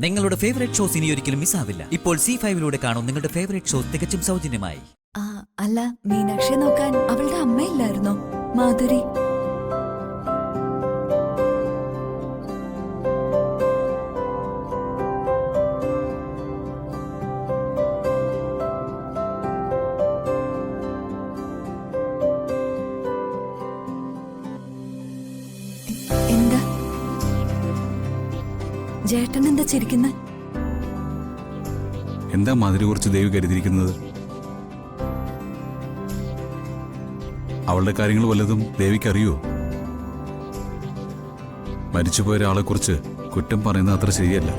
നിങ്ങളുടെ favourite shows ഇനി ഒരിക്കലും മിസ്സാവില്ല. ഇപ്പോൾ C5-ലൂടെ കാണും നിങ്ങളുടെ ഫേവറേറ്റ് ഷോസ് തികച്ചും സൗജന്യമായി. അല്ല, മീനാക്ഷി നോക്കാൻ അവളുടെ അമ്മയില്ലായിരുന്നോ? മാധുരി. എന്താ ജേട്ടൻ എന്താ ചിരിക്കുന്ന? എന്താ മാധുരി കുറിച്ച് ദേവി കരുതിയിരിക്കുന്നത്? അവളുടെ കാര്യങ്ങൾ വല്ലതും ദേവിക്കറിയോ? മരിച്ചുപോയ ഒരാളെ കുറിച്ച് കുറ്റം പറയുന്നത് അത്ര ശരിയല്ല.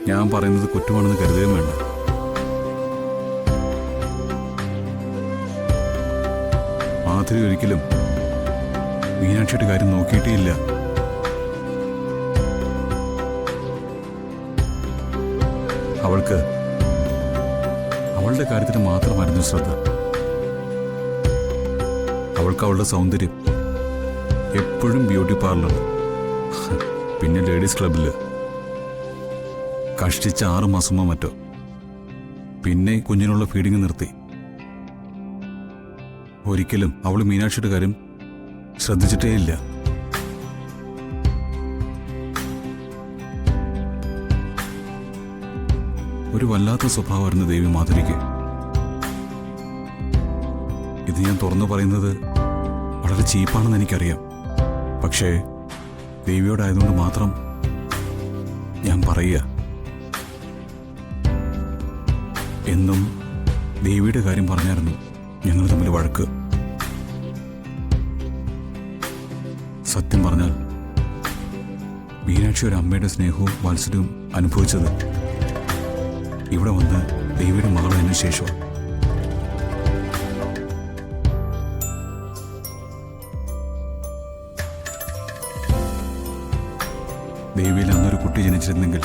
ഞാൻ പറയുന്നത് കുറ്റമാണെന്ന് കരുതുകയും വേണ്ട. മാധുരി ഒരിക്കലും മീനാക്ഷിയുടെ കാര്യം നോക്കിയിട്ടേയില്ല. അവൾക്ക് അവളുടെ കാര്യത്തിന് മാത്രമായിരുന്നു ശ്രദ്ധ. അവൾക്ക് അവളുടെ സൗന്ദര്യം, എപ്പോഴും ബ്യൂട്ടി പാർലർ, പിന്നെ ലേഡീസ് ക്ലബില് കഷ്ടിച്ച 6 മാസമോ മറ്റോ. പിന്നെ കുഞ്ഞിനുള്ള ഫീഡിങ് നിർത്തി. ഒരിക്കലും അവൾ മീനാക്ഷിയുടെ കാര്യം ശ്രദ്ധിച്ചിട്ടേയില്ല. ഒരു വല്ലാത്ത സ്വഭാവമായിരുന്നു ദേവി മാധുരിക്ക്. ഇത് ഞാൻ തുറന്നു പറയുന്നത് വളരെ ചീപ്പാണെന്ന് എനിക്കറിയാം. പക്ഷേ ദേവിയോടായതുകൊണ്ട് മാത്രം ഞാൻ പറയുക. എന്നും ദേവിയുടെ കാര്യം പറഞ്ഞായിരുന്നു ഞങ്ങൾ തമ്മിൽ വഴക്ക്. സത്യം പറഞ്ഞാൽ മീനാക്ഷി ഒരു അമ്മയുടെ സ്നേഹവും വാത്സല്യവും അനുഭവിച്ചത് ഇവിടെ വന്ന് ദേവിയുടെ മകളതിനു ശേഷം. ദേവിയിൽ അന്നൊരു കുട്ടി ജനിച്ചിരുന്നെങ്കിൽ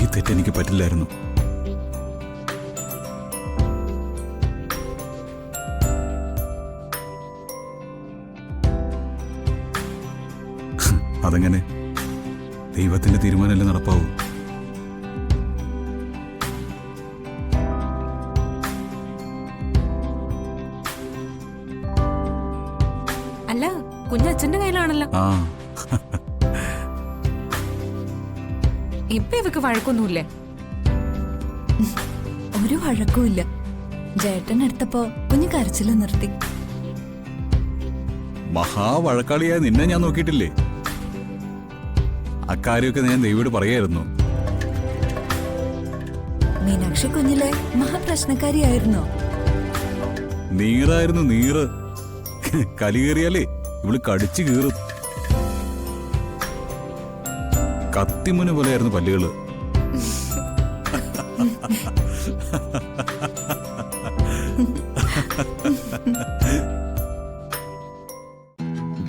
ഈ തെറ്റെനിക്ക് പറ്റില്ലായിരുന്നു. അതെങ്ങനെ? ദൈവത്തിന്റെ തീരുമാനമല്ലേ നടപ്പാവൂ. അല്ല, കുഞ്ഞച്ഛന്റെ കയ്യിലാണല്ലോ. ഇപ്പൊ ഇവക്ക് വഴക്കൊന്നുമില്ലേ? ഒരു വഴക്കുമില്ല. ജേട്ടൻ എടുത്തപ്പോ കുഞ്ഞു കരച്ചില് നിർത്തി. മഹാവഴക്കാളിയായ നിന്നെ ഞാൻ നോക്കിയിട്ടില്ലേ. അക്കാര്യമൊക്കെ ഞാൻ ദേവിയോട് പറയായിരുന്നു. മീനാക്ഷി കുഞ്ഞിലെ മഹാപ്രശ്നക്കാരിയായിരുന്നോ? നീറായിരുന്നു, നീറ്. കലി കയറിയാലേ ഇവള് കടിച്ചു കീറും. കത്തിമുന പോലെയായിരുന്നു പല്ലുകള്.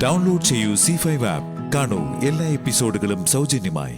ഡൗൺലോഡ് ചെയ്യൂ C5 ആപ്പ്. കാണൂ എല്ലാ എപ്പിസോഡുകളും സൗജന്യമായി.